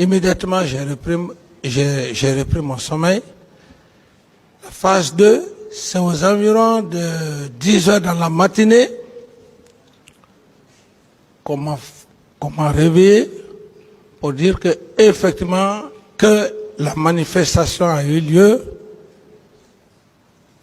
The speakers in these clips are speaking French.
immédiatement, j'ai repris mon sommeil. La phase 2, c'est aux environs de 10 heures dans la matinée qu'on m'a réveillé pour dire que effectivement que la manifestation a eu lieu.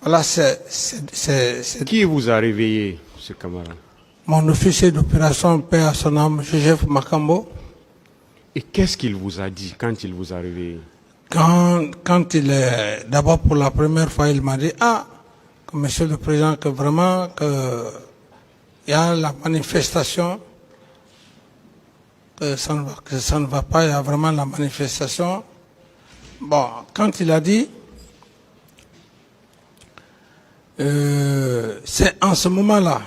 Voilà, c'est Qui vous a réveillé, ce camarade? mon officier d'opération, paix à son âme, Joseph Makambo. Et qu'est-ce qu'il vous a dit quand il vous a réveillé? Quand il est, d'abord pour la première fois, il m'a dit, que monsieur le président, que vraiment, il y a la manifestation, que ça ne va pas, il y a vraiment la manifestation. Bon, quand il a dit, c'est en ce moment-là,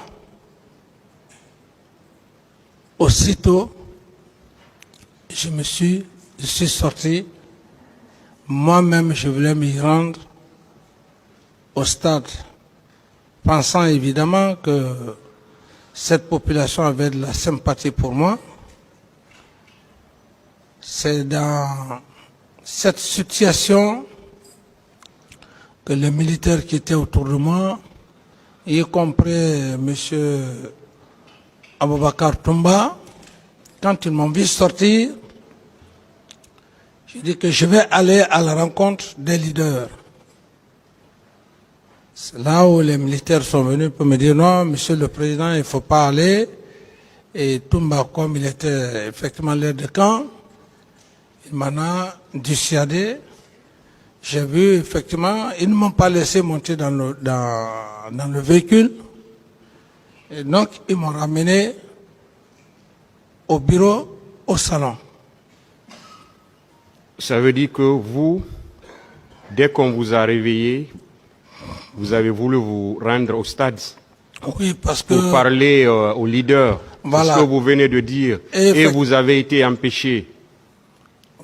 aussitôt, je suis sorti. Moi-même, je voulais m'y rendre au stade, pensant évidemment que cette population avait de la sympathie pour moi. C'est dans cette situation que les militaires qui étaient autour de moi, y compris M. Aboubakar Toumba, quand ils m'ont vu sortir, j'ai dit que je vais aller à la rencontre des leaders. C'est là où les militaires sont venus pour me dire non, monsieur le président, il ne faut pas aller. Et Toumba, comme il était effectivement l'aide de camp, il m'en a dissuadé. J'ai vu effectivement, ils ne m'ont pas laissé monter dans le véhicule. Et donc, ils m'ont ramené au bureau, au salon. Ça veut dire que vous, dès qu'on vous a réveillé, vous avez voulu vous rendre au stade? Oui, parce que... Pour parler au leader, voilà. C'est ce que vous venez de dire. Et vous avez été empêché.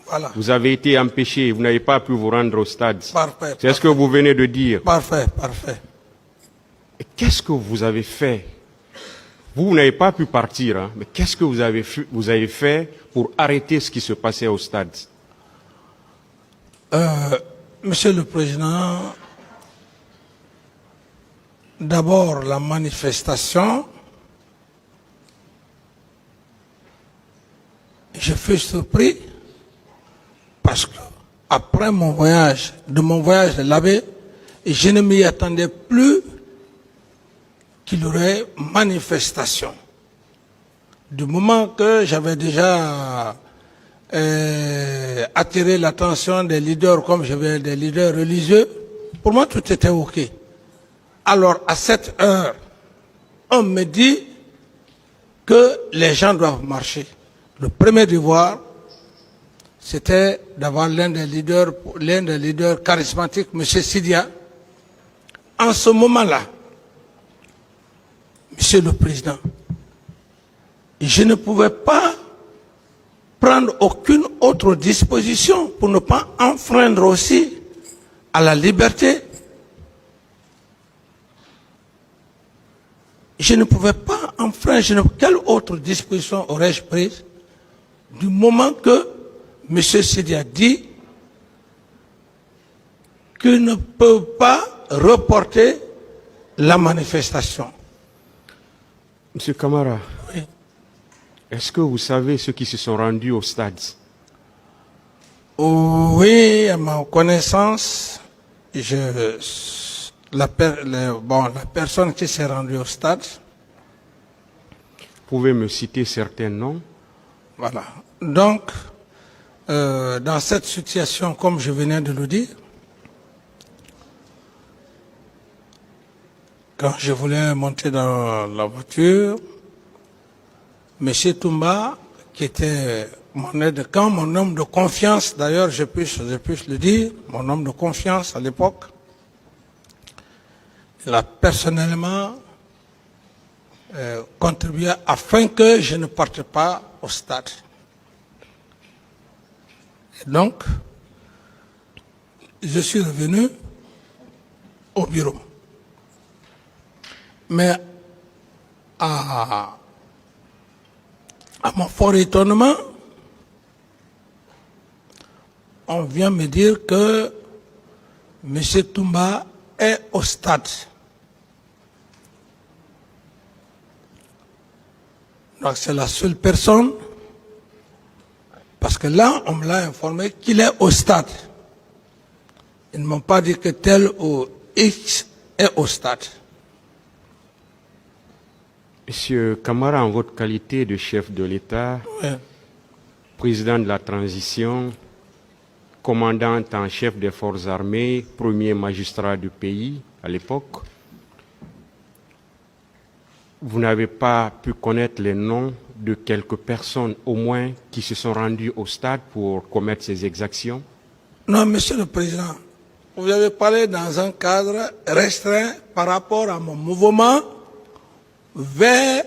Voilà. Vous avez été empêché, vous n'avez pas pu vous rendre au stade. Parfait. C'est ce que vous venez de dire. Parfait, parfait. Et qu'est-ce que vous avez fait? Vous n'avez pas pu partir, hein, mais qu'est-ce que vous avez fait pour arrêter ce qui se passait au stade? Monsieur le Président, d'abord la manifestation, je fus surpris parce que après mon voyage, de là-bas, je ne m'y attendais plus qu'il y aurait manifestation. Du moment que j'avais déjà attiré l'attention des leaders, comme j'avais des leaders religieux, pour moi tout était OK. Alors à cette heure, on me dit que les gens doivent marcher. Le premier devoir, c'était d'avoir l'un des leaders charismatiques, M. Sidia. En ce moment-là, Monsieur le Président, je ne pouvais pas prendre aucune autre disposition pour ne pas enfreindre aussi à la liberté. Je ne pouvais pas enfreindre, quelle autre disposition aurais-je prise du moment que M. Sidi a dit qu'il ne peut pas reporter la manifestation. Monsieur Camara, oui. Est-ce que vous savez ceux qui se sont rendus au stade? Oui, à ma connaissance, la personne qui s'est rendue au stade. Vous pouvez me citer certains noms? Voilà. Donc, dans cette situation, comme je venais de le dire, quand je voulais monter dans la voiture, M. Toumba, qui était mon aide de camp, mon homme de confiance, d'ailleurs, je puisse le dire, mon homme de confiance à l'époque, il a personnellement contribué afin que je ne parte pas au stade. Et donc, je suis revenu au bureau. Mais à mon fort étonnement, on vient me dire que M. Toumba est au stade. Donc c'est la seule personne, parce que là, on me l'a informé qu'il est au stade. Ils ne m'ont pas dit que tel ou X est au stade. Monsieur Camara, en votre qualité de chef de l'État, Oui. président de la transition, commandant en chef des forces armées, premier magistrat du pays à l'époque, vous n'avez pas pu connaître les noms de quelques personnes au moins qui se sont rendues au stade pour commettre ces exactions? Non, Monsieur le Président, vous avez parlé dans un cadre restreint par rapport à mon mouvement vers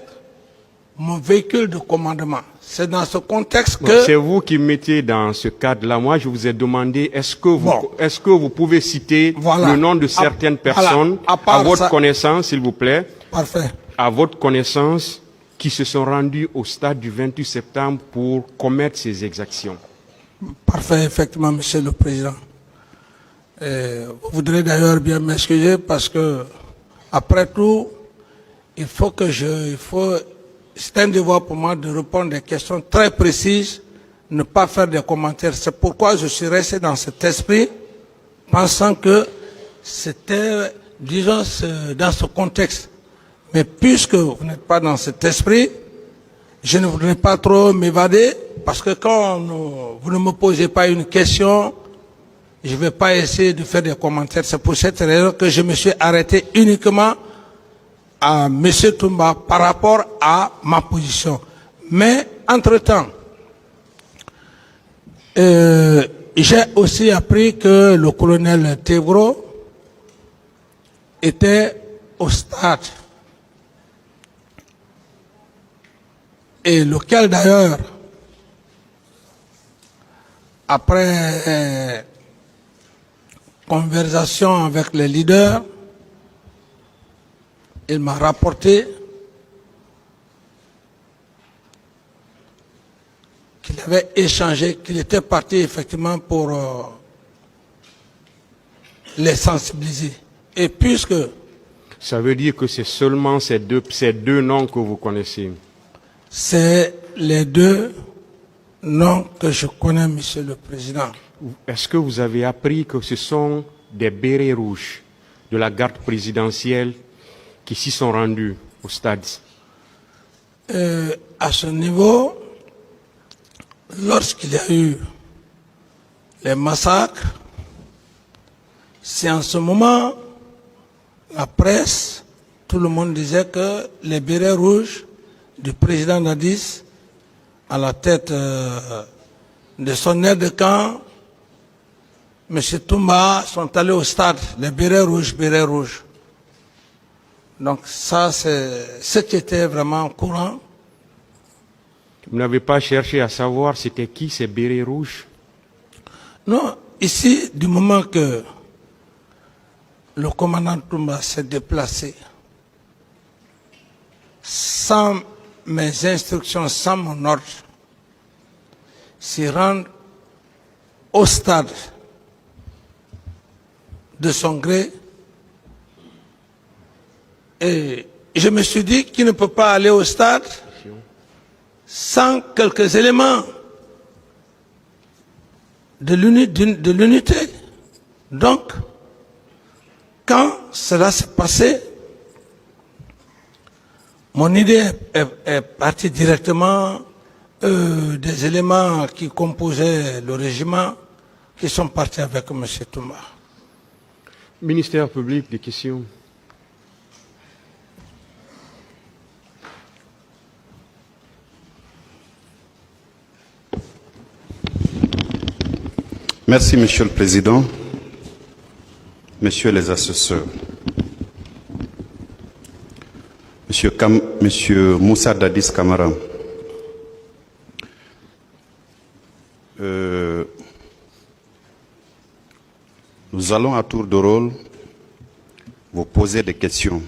mon véhicule de commandement. C'est dans ce contexte que... C'est vous qui mettez dans ce cadre-là. Moi, je vous ai demandé, est-ce que vous pouvez citer le nom de certaines personnes à votre connaissance, s'il vous plaît? Parfait. À votre connaissance, qui se sont rendus au stade du 28 septembre pour commettre ces exactions? Parfait, effectivement, Monsieur le Président. Vous voudrez d'ailleurs bien m'excuser parce que, après tout, c'est un devoir pour moi de répondre des questions très précises, ne pas faire des commentaires. C'est pourquoi je suis resté dans cet esprit, pensant que c'était, disons, dans ce contexte. Mais puisque vous n'êtes pas dans cet esprit, je ne voudrais pas trop m'évader, parce que quand vous ne me posez pas une question, je ne vais pas essayer de faire des commentaires. C'est pour cette raison que je me suis arrêté uniquement à M. Toumba par rapport à ma position. Mais, entre-temps, j'ai aussi appris que le colonel Tevro était au stade, et lequel d'ailleurs, après conversation avec les leaders, il m'a rapporté qu'il avait échangé, qu'il était parti effectivement pour les sensibiliser. Et puisque... Ça veut dire que c'est seulement ces deux noms que vous connaissez? C'est les deux noms que je connais, Monsieur le Président. Est-ce que vous avez appris que ce sont des bérets rouges de la garde présidentielle qui s'y sont rendus au stade? À ce niveau, lorsqu'il y a eu les massacres, c'est en ce moment, la presse, tout le monde disait que les bérets rouges du président Dadis, à la tête de son aide de camp, M. Toumba, sont allés au stade, les bérets rouges. Donc ça, c'est ce qui était vraiment courant. Vous n'avez pas cherché à savoir c'était qui ces bérets rouges? Non, ici, du moment que le commandant Toumba s'est déplacé, sans mes instructions, sans mon ordre, s'y rendre au stade de son gré, et je me suis dit qu'il ne peut pas aller au stade sans quelques éléments de l'unité. Donc, quand cela s'est passé, mon idée est partie directement des éléments qui composaient le régiment, qui sont partis avec M. Toumba. Ministère public, des questions. Merci, Monsieur le Président, Messieurs les assesseurs, Monsieur Moussa Dadis Camara, nous allons à tour de rôle vous poser des questions.